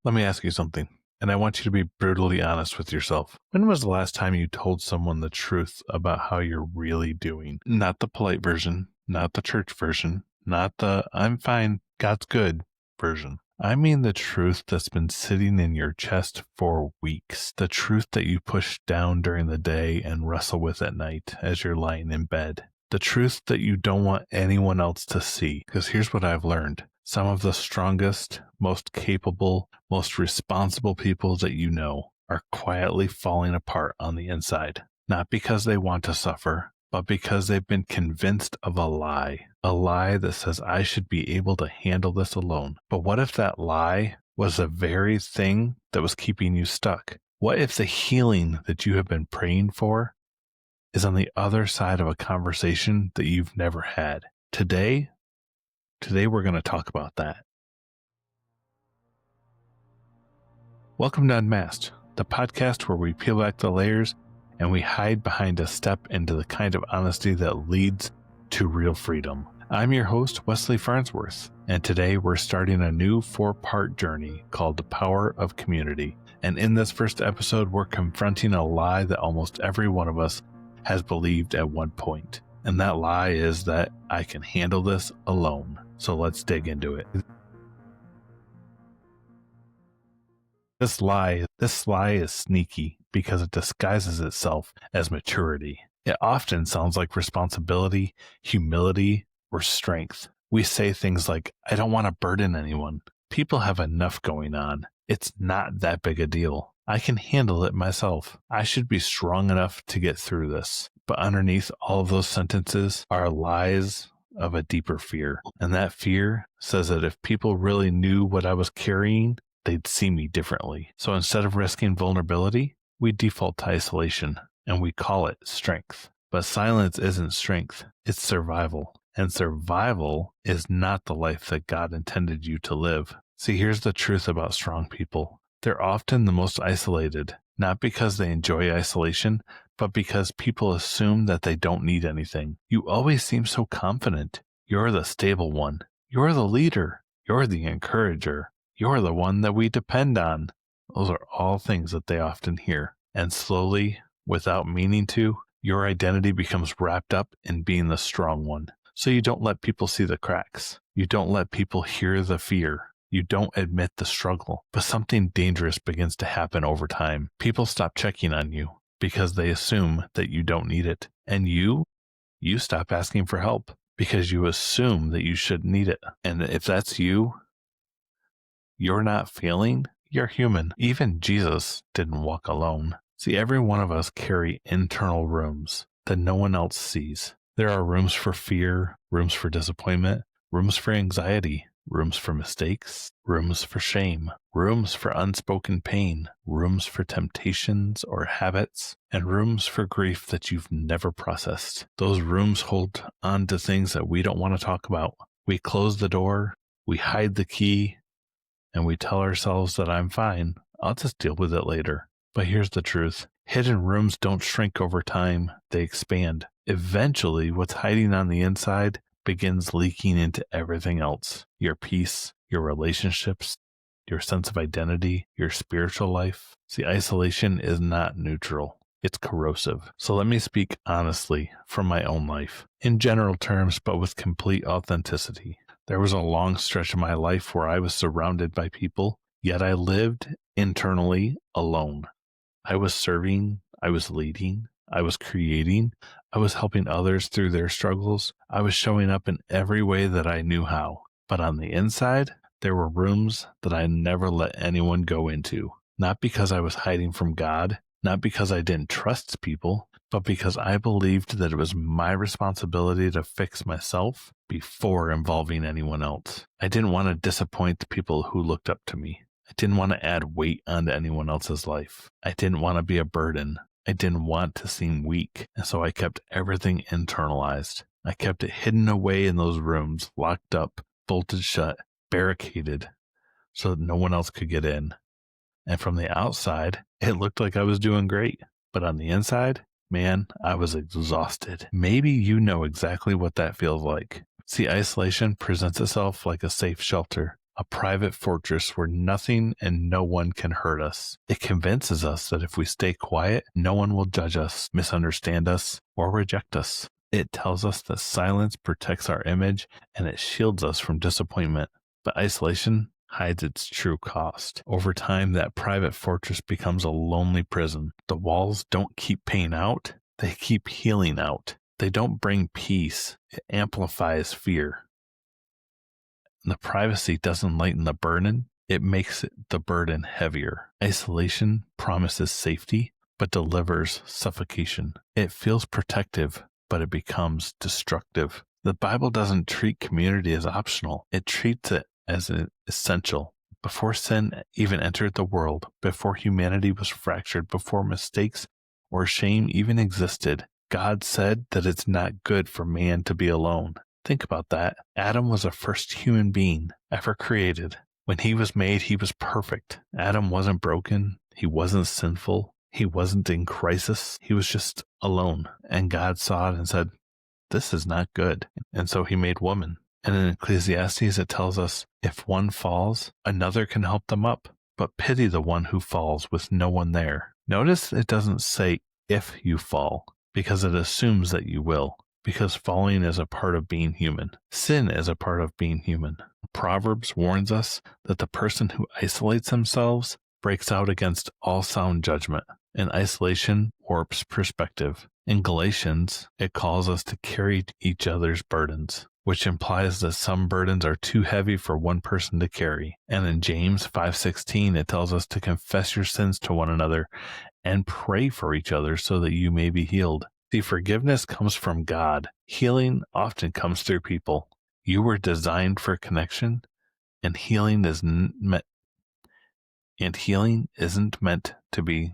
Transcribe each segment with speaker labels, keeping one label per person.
Speaker 1: Let me ask you something, and I want you to be brutally honest with yourself. When was the last time you told someone the truth about how you're really doing? Not the polite version, not the church version, not the I'm fine, God's good version. I mean the truth that's been sitting in your chest for weeks. The truth that you push down during the day and wrestle with at night as you're lying in bed. The truth that you don't want anyone else to see. Because here's what I've learned. Some of the strongest, most capable, most responsible people that you know are quietly falling apart on the inside. Not because they want to suffer, but because they've been convinced of a lie that says I should be able to handle this alone. But what if that lie was the very thing that was keeping you stuck? What if the healing that you have been praying for is on the other side of a conversation that you've never had? Today we're going to talk about that. Welcome to Unmasked, the podcast where we peel back the layers and we hide behind a step into the kind of honesty that leads to real freedom. I'm your host, Wesley Farnsworth, and today we're starting a new 4-part journey called The Power of Community. And in this first episode, we're confronting a lie that almost every one of us has believed at one point. And that lie is that I can handle this alone. So let's dig into it. This lie is sneaky because it disguises itself as maturity. It often sounds like responsibility, humility, or strength. We say things like, I don't want to burden anyone. People have enough going on. It's not that big a deal. I can handle it myself. I should be strong enough to get through this. But underneath all of those sentences are lies of a deeper fear. And that fear says that if people really knew what I was carrying, they'd see me differently. So instead of risking vulnerability, we default to isolation and we call it strength. But silence isn't strength, it's survival. And survival is not the life that God intended you to live. See, here's the truth about strong people. They're often the most isolated, not because they enjoy isolation, but because people assume that they don't need anything. You always seem so confident. You're the stable one. You're the leader. You're the encourager. You're the one that we depend on. Those are all things that they often hear. And slowly, without meaning to, your identity becomes wrapped up in being the strong one. So you don't let people see the cracks. You don't let people hear the fear. You don't admit the struggle. But something dangerous begins to happen over time. People stop checking on you because they assume that you don't need it. And you stop asking for help because you assume that you shouldn't need it. And if that's you, you're not failing, you're human. Even Jesus didn't walk alone. See, every one of us carry internal rooms that no one else sees. There are rooms for fear, rooms for disappointment, rooms for anxiety, rooms for mistakes, rooms for shame, rooms for unspoken pain, rooms for temptations or habits, and rooms for grief that you've never processed. Those rooms hold on to things that we don't want to talk about. We close the door, we hide the key, and we tell ourselves that I'm fine. I'll just deal with it later. But here's the truth. Hidden rooms don't shrink over time. They expand. Eventually, what's hiding on the inside begins leaking into everything else. Your peace, your relationships, your sense of identity, your spiritual life. See, isolation is not neutral. It's corrosive. So let me speak honestly from my own life. In general terms, but with complete authenticity. There was a long stretch of my life where I was surrounded by people, yet I lived internally alone. I was serving, I was leading, I was creating, I was helping others through their struggles. I was showing up in every way that I knew how. But on the inside, there were rooms that I never let anyone go into. Not because I was hiding from God, not because I didn't trust people, but because I believed that it was my responsibility to fix myself before involving anyone else. I didn't want to disappoint the people who looked up to me. I didn't want to add weight onto anyone else's life. I didn't want to be a burden. I didn't want to seem weak, and so I kept everything internalized. I kept it hidden away in those rooms, locked up, bolted shut, barricaded, so that no one else could get in. And from the outside, it looked like I was doing great. But on the inside, man, I was exhausted. Maybe you know exactly what that feels like. See, isolation presents itself like a safe shelter, a private fortress where nothing and no one can hurt us. It convinces us that if we stay quiet, no one will judge us, misunderstand us, or reject us. It tells us that silence protects our image and it shields us from disappointment. But isolation hides its true cost. Over time, that private fortress becomes a lonely prison. The walls don't keep pain out, they keep healing out. They don't bring peace, it amplifies fear. And the privacy doesn't lighten the burden, it makes the burden heavier. Isolation promises safety, but delivers suffocation. It feels protective, but it becomes destructive. The Bible doesn't treat community as optional, it treats it as an essential. Before sin even entered the world, before humanity was fractured, before mistakes or shame even existed, God said that it's not good for man to be alone. Think about that. Adam was the first human being ever created. When he was made, he was perfect. Adam wasn't broken. He wasn't sinful. He wasn't in crisis. He was just alone. And God saw it and said, this is not good. And so he made woman. And in Ecclesiastes, it tells us, if one falls, another can help them up. But pity the one who falls with no one there. Notice it doesn't say if you fall, because it assumes that you will, because falling is a part of being human. Sin is a part of being human. Proverbs warns us that the person who isolates themselves breaks out against all sound judgment, and isolation warps perspective. In Galatians, it calls us to carry each other's burdens, which implies that some burdens are too heavy for one person to carry. And in James 5:16, it tells us to confess your sins to one another and pray for each other so that you may be healed. See, forgiveness comes from God. Healing often comes through people. You were designed for connection, and healing isn't meant to be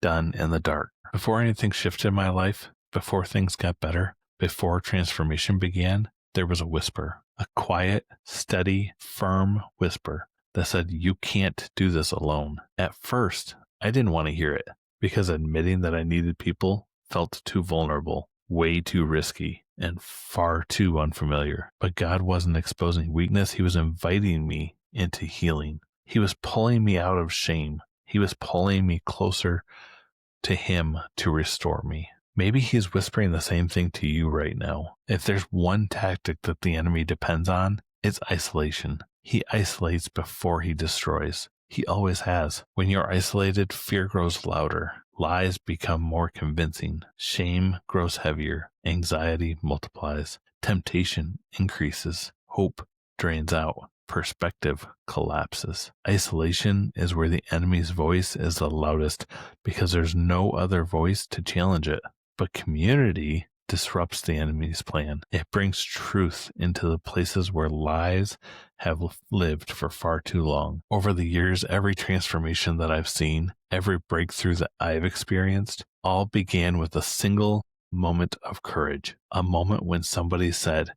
Speaker 1: done in the dark. Before anything shifted in my life, before things got better, before transformation began, there was a whisper, a quiet, steady, firm whisper that said, you can't do this alone. At first, I didn't want to hear it because admitting that I needed people felt too vulnerable, way too risky, and far too unfamiliar. But God wasn't exposing weakness. He was inviting me into healing. He was pulling me out of shame. He was pulling me closer to Him to restore me. Maybe He's whispering the same thing to you right now. If there's one tactic that the enemy depends on, it's isolation. He isolates before he destroys. He always has. When you're isolated, fear grows louder. Lies become more convincing. Shame grows heavier. Anxiety multiplies. Temptation increases. Hope drains out. Perspective collapses. Isolation is where the enemy's voice is the loudest because there's no other voice to challenge it. But community disrupts the enemy's plan. It brings truth into the places where lies have lived for far too long. Over the years, every transformation that I've seen, every breakthrough that I've experienced, all began with a single moment of courage. A moment when somebody said,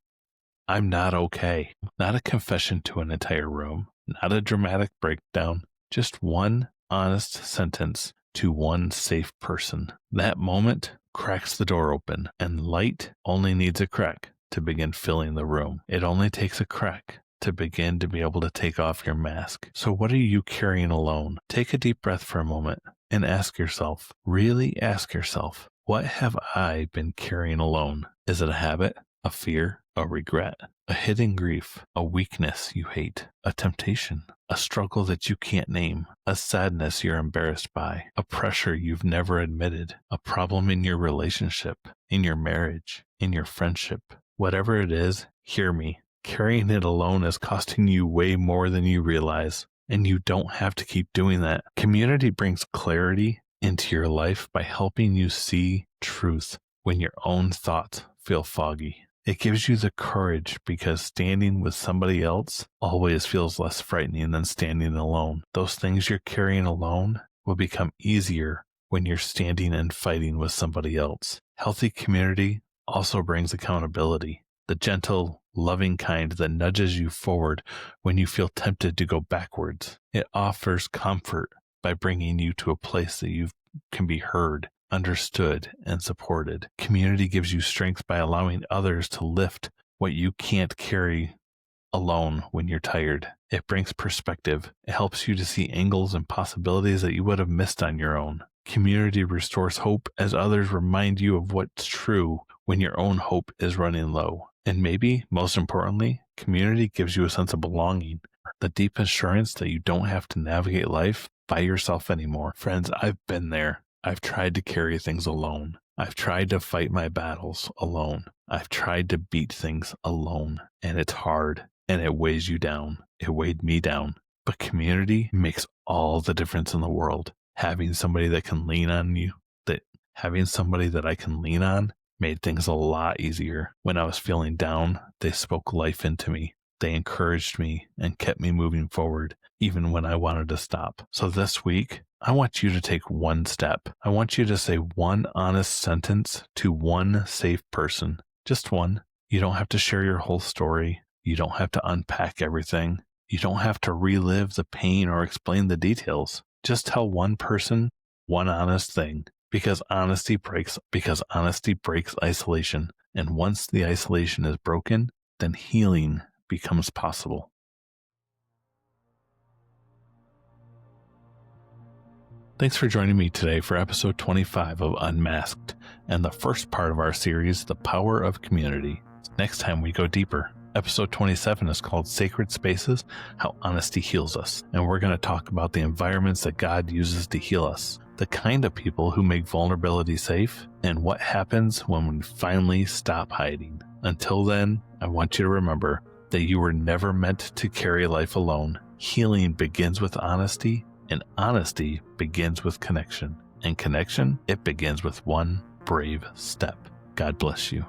Speaker 1: I'm not okay. Not a confession to an entire room, not a dramatic breakdown, just one honest sentence to one safe person. That moment cracks the door open, and light only needs a crack to begin filling the room. It only takes a crack to begin to be able to take off your mask. So what are you carrying alone? Take a deep breath for a moment and ask yourself, really ask yourself, what have I been carrying alone? Is it a habit, a fear, a regret, a hidden grief, a weakness you hate, a temptation, a struggle that you can't name, a sadness you're embarrassed by, a pressure you've never admitted, a problem in your relationship, in your marriage, in your friendship? Whatever it is, hear me. Carrying it alone is costing you way more than you realize, and you don't have to keep doing that. Community brings clarity into your life by helping you see truth when your own thoughts feel foggy. It gives you the courage because standing with somebody else always feels less frightening than standing alone. Those things you're carrying alone will become easier when you're standing and fighting with somebody else. Healthy community also brings accountability, the gentle, loving kind that nudges you forward when you feel tempted to go backwards. It offers comfort by bringing you to a place that you can be heard, understood, and supported. Community gives you strength by allowing others to lift what you can't carry alone when you're tired. It brings perspective. It helps you to see angles and possibilities that you would have missed on your own. Community restores hope as others remind you of what's true when your own hope is running low. And maybe, most importantly, community gives you a sense of belonging, the deep assurance that you don't have to navigate life by yourself anymore. Friends, I've been there. I've tried to carry things alone. I've tried to fight my battles alone. I've tried to beat things alone. And it's hard, and it weighs you down. It weighed me down. But community makes all the difference in the world. Having somebody that can lean on you, having somebody that I can lean on made things a lot easier. When I was feeling down, they spoke life into me. They encouraged me and kept me moving forward, even when I wanted to stop. So this week, I want you to take one step. I want you to say one honest sentence to one safe person. Just one. You don't have to share your whole story. You don't have to unpack everything. You don't have to relive the pain or explain the details. Just tell one person one honest thing, because honesty breaks isolation. And once the isolation is broken, then healing becomes possible. Thanks for joining me today for episode 25 of Unmasked and the first part of our series, The Power of Community. Next time we go deeper. Episode 27 is called Sacred Spaces, How Honesty Heals Us. And we're going to talk about the environments that God uses to heal us, the kind of people who make vulnerability safe, and what happens when we finally stop hiding. Until then, I want you to remember that you were never meant to carry life alone. Healing begins with honesty, and honesty begins with connection. And connection, it begins with one brave step. God bless you.